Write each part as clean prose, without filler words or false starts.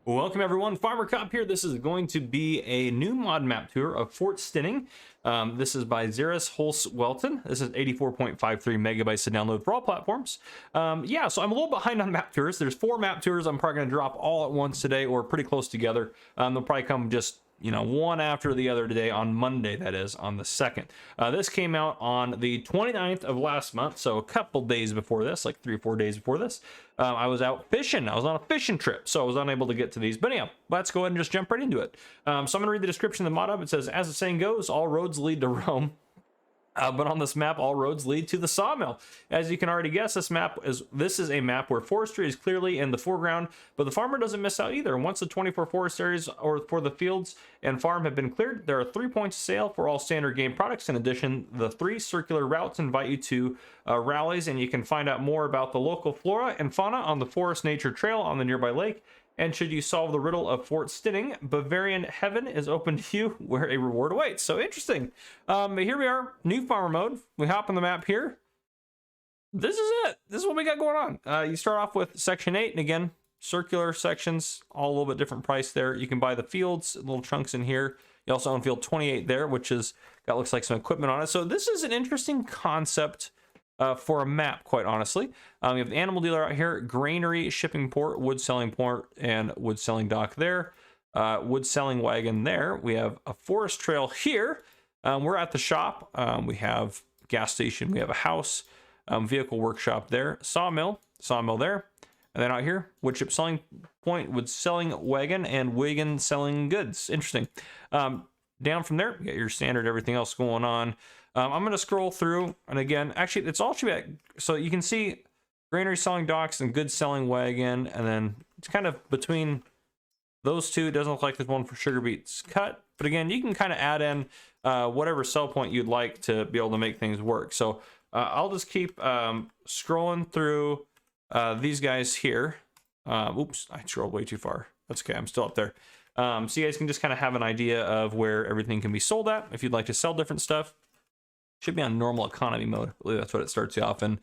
Welcome everyone, Farmer Cop here. This is going to be a new mod map tour of Forstinning. This is by Zeris Holz Welton. This is 84.53 megabytes to download for all platforms. Yeah, so I'm a little behind on map tours. There's 4 map tours I'm probably going to drop all at once today, or pretty close together. They'll probably come just, you know, one after the other today on Monday, that is, on the 2nd. This came out on the 29th of last month, so a couple days before this, like 3 or 4 days before this. I was out fishing. I was on a fishing trip, so I was unable to get to these. But anyhow, let's go ahead and just jump right into it. So I'm going to read the description of the mod up. It says, as the saying goes, all roads lead to Rome. But on this map, all roads lead to the sawmill. As you can already guess, this is a map where forestry is clearly in the foreground, but the farmer doesn't miss out either. Once the 24 forest areas or for the fields and farm have been cleared, there are 3 points of sale for all standard game products. In addition, the 3 circular routes invite you to rallies, and you can find out more about the local flora and fauna on the Forest Nature Trail on the nearby lake. And should you solve the riddle of Forstinning, Bavarian heaven is open to you where a reward awaits. So interesting. Here we are, new farmer mode. We hop on the map here. This is it. This is what we got going on. You start off with section 8, and again, circular sections, all a little bit different price there. You can buy the fields, little chunks in here. You also own field 28 there, which is got looks like some equipment on it. So this is an interesting concept for a map, quite honestly. We have the animal dealer out here, granary, shipping port, wood selling port, and wood selling dock there. Wood selling wagon there. We have a forest trail here. We're at the shop. We have gas station. We have a house, vehicle workshop there, sawmill there. And then out here, wood chip selling point, wood selling wagon, and wagon selling goods. Interesting. Down from there, you get your standard everything else going on. I'm going to scroll through, and again, actually, it's all should be, so you can see granary selling docks and goods selling wagon, and then it's kind of between those two. It doesn't look like there's one for sugar beets cut, but again, you can kind of add in whatever sell point you'd like to be able to make things work. So I'll just keep scrolling through these guys here. Oops, I scrolled way too far. That's okay, I'm still up there. So you guys can just kind of have an idea of where everything can be sold at if you'd like to sell different stuff. Should be on normal economy mode. I believe that's what it starts you off in,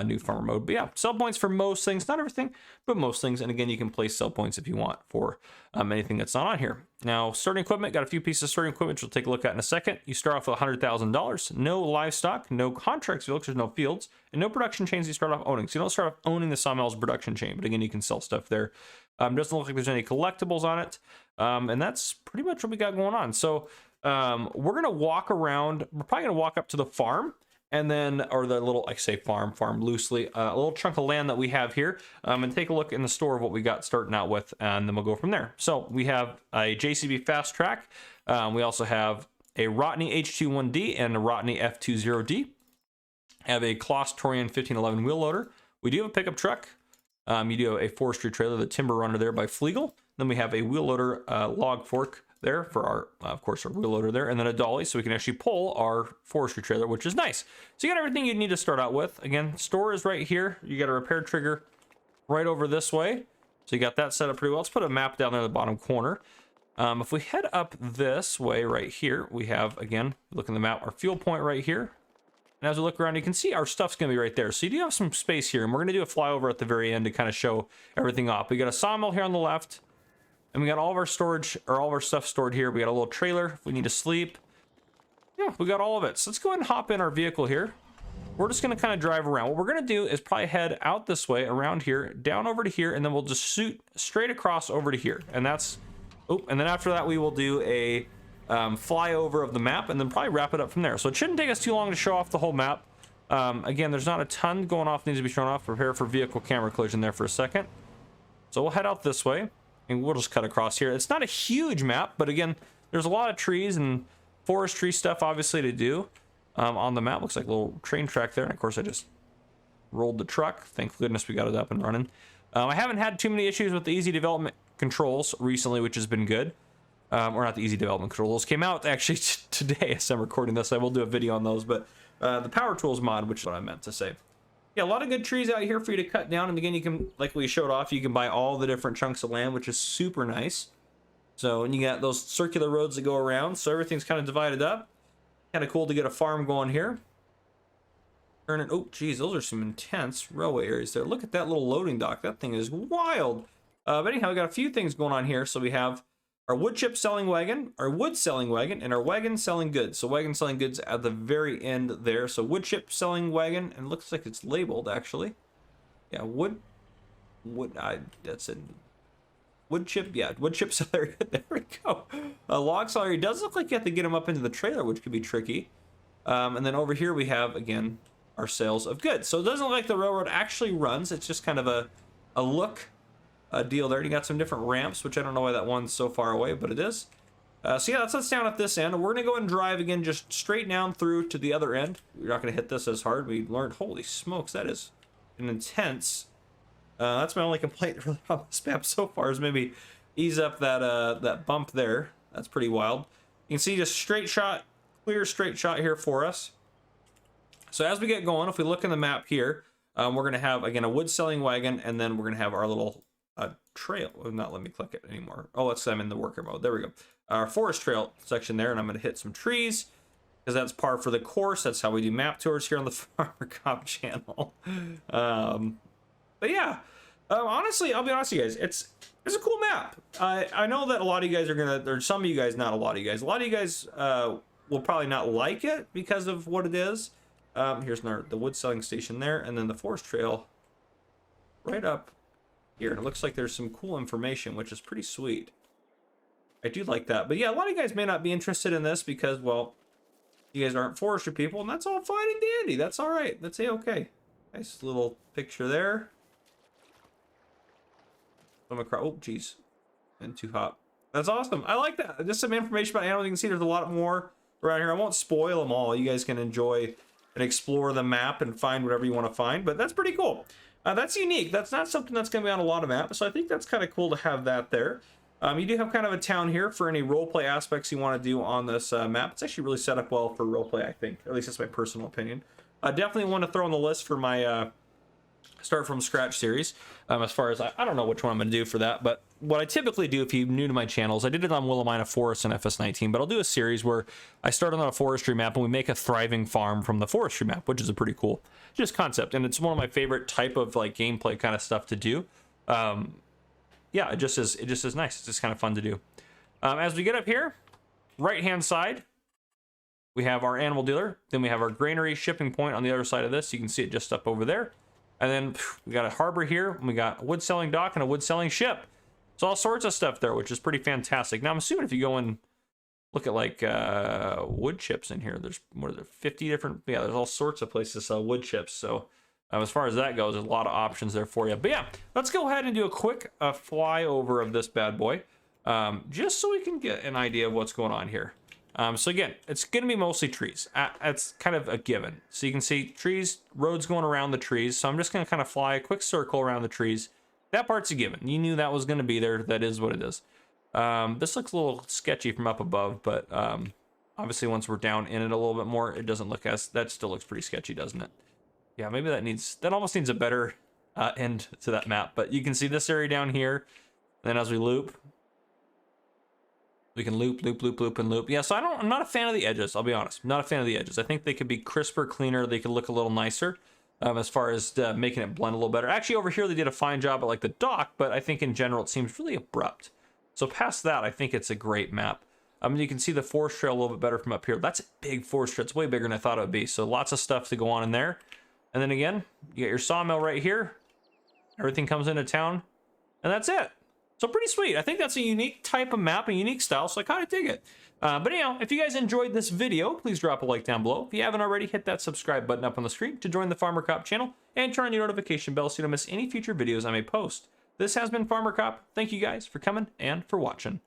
new farmer mode. But yeah, sell points for most things, not everything, but most things. And again, you can place sell points if you want for anything that's not on here. Now, starting equipment, got a few pieces of starting equipment, which we'll take a look at in a second. You start off with $100,000, no livestock, no contracts, there's no fields, and no production chains you start off owning. So you don't start off owning the sawmill's production chain, but again, you can sell stuff there. Doesn't look like there's any collectibles on it. And that's pretty much what we got going on. So we're gonna walk around. We're probably gonna walk up to the farm, and then, or the little, I say farm loosely, a little chunk of land that we have here, and take a look in the store of what we got starting out with, and then we'll go from there. So we have a JCB fast track. We also have a Rotney H21D and a Rotney F20D. Have a Clostorian 1511 wheel loader. We do have a pickup truck. You do have a forestry trailer, the timber runner there by Flegel. Then we have a wheel loader log fork there for our, of course, our wheel loader there, and then a dolly so we can actually pull our forestry trailer, which is nice. So you got everything you need to start out with. Again, store is right here. You got a repair trigger right over this way. So you got that set up pretty well. Let's put a map down there in the bottom corner. If we head up this way right here, we have, again, look in the map, our fuel point right here. And as we look around, you can see our stuff's going to be right there. So you do have some space here, and we're going to do a flyover at the very end to kind of show everything off. We got a sawmill here on the left. And we got all of our storage, or all of our stuff stored here. We got a little trailer if we need to sleep. Yeah, we got all of it. So let's go ahead and hop in our vehicle here. We're just going to kind of drive around. What we're going to do is probably head out this way, around here, down over to here, and then we'll just shoot straight across over to here. And that's, oh, and then after that, we will do a flyover of the map, and then probably wrap it up from there. So it shouldn't take us too long to show off the whole map. Again, there's not a ton going off, needs to be shown off. Prepare for vehicle camera collision there for a second. So we'll head out this way. And we'll just cut across here. It's not a huge map, but again, there's a lot of trees and forestry stuff, obviously, to do on the map. Looks like a little train track there. And of course, I just rolled the truck. Thank goodness we got it up and running. I haven't had too many issues with the easy development controls recently, which has been good. Or not the easy development controls. Came out actually today as I'm recording this. I will do a video on those, but the power tools mod, which is what I meant to say. Yeah, a lot of good trees out here for you to cut down. And again, you can, like we showed off, you can buy all the different chunks of land, which is super nice. So, and you got those circular roads that go around. So everything's kind of divided up. Kind of cool to get a farm going here. Turning, oh, geez, those are some intense railway areas there. Look at that little loading dock. That thing is wild. But anyhow, we got a few things going on here. So we have our wood chip selling wagon, our wood selling wagon, and our wagon selling goods. So wagon selling goods at the very end there. So wood chip selling wagon, and it looks like it's labeled actually. Yeah, that's in wood chip. Yeah, wood chip seller. There we go. Log seller. It does look like you have to get them up into the trailer, which could be tricky. And then over here we have again our sales of goods. So it doesn't look like the railroad actually runs. It's just kind of a look. Deal there. You got some different ramps, which I don't know why that one's so far away, but it is. So yeah, that's down at this end. We're gonna go and drive again, just straight down through to the other end. We're not gonna hit this as hard. We learned, holy smokes, that is an intense. That's my only complaint really on this map so far, is maybe ease up that that bump there. That's pretty wild. You can see just straight shot, clear straight shot here for us. So as we get going, if we look in the map here, we're gonna have again a wood selling wagon, and then we're gonna have our little trail. Will not let me click it anymore. Oh, I'm in the worker mode. There we go. Our forest trail section there, and I'm going to hit some trees because that's par for the course. That's how we do map tours here on the Farmer Cop channel. But yeah, honestly, I'll be honest with you guys. It's a cool map. I know that a lot of you guys are gonna, or some of you guys, not a lot of you guys. A lot of you guys will probably not like it because of what it is. Here's the wood selling station there, and then the forest trail right up here, and it looks like there's some cool information, which is pretty sweet. I do like that. But yeah, a lot of you guys may not be interested in this because, well, you guys aren't forestry people, and that's all fine and dandy. That's all right. That's a-okay. Nice little picture there. Oh, geez. And too hot. That's awesome. I like that. Just some information about animals. You can see there's a lot more around here. I won't spoil them all. You guys can enjoy and explore the map and find whatever you want to find, but that's pretty cool. That's unique. That's not something that's going to be on a lot of maps, so I think that's kind of cool to have that there. You do have kind of a town here for any roleplay aspects you want to do on this map. It's actually really set up well for roleplay, I think. At least that's my personal opinion. Definitely want to throw on the list for my start from scratch series. As far as, I don't know which one I'm going to do for that, but what I typically do, if you're new to my channels, I did it on Willamina Forest and FS19, but I'll do a series where I start on a forestry map and we make a thriving farm from the forestry map, which is a pretty cool just concept, and it's one of my favorite type of like gameplay kind of stuff to do. Yeah, it just is nice. It's just kind of fun to do. As we get up here, right hand side, we have our animal dealer, then we have our granary shipping point on the other side of this. You can see it just up over there, and then we got a harbor here, and we got a wood selling dock and a wood selling ship. So all sorts of stuff there, which is pretty fantastic. Now I'm assuming if you go and look at like wood chips in here, there's more than 50 different, yeah, there's all sorts of places to sell wood chips. So as far as that goes, there's a lot of options there for you. But yeah, let's go ahead and do a quick flyover of this bad boy, just so we can get an idea of what's going on here. So again, it's going to be mostly trees. It's kind of a given. So you can see trees, roads going around the trees. So I'm just going to kind of fly a quick circle around the trees. That part's a given. You knew that was going to be there. That is what it is. This looks a little sketchy from up above, but obviously once we're down in it a little bit more, it doesn't look as, that still looks pretty sketchy, doesn't it? Yeah, maybe that almost needs a better end to that map. But you can see this area down here. And then as we loop, we can loop, loop, loop, loop, and loop. Yeah, so I'm not a fan of the edges, I'll be honest. I'm not a fan of the edges. I think they could be crisper, cleaner. They could look a little nicer as far as making it blend a little better. Actually, over here, they did a fine job at like the dock, but I think in general, it seems really abrupt. So past that, I think it's a great map. You can see the forest trail a little bit better from up here. That's a big forest trail. It's way bigger than I thought it would be. So lots of stuff to go on in there. And then again, you get your sawmill right here. Everything comes into town, and that's it. So pretty sweet. I think that's a unique type of map, a unique style, so I kind of dig it. But anyhow, if you guys enjoyed this video, please drop a like down below. If you haven't already, hit that subscribe button up on the screen to join the Farmer Cop channel, and turn on your notification bell so you don't miss any future videos I may post. This has been Farmer Cop. Thank you guys for coming and for watching.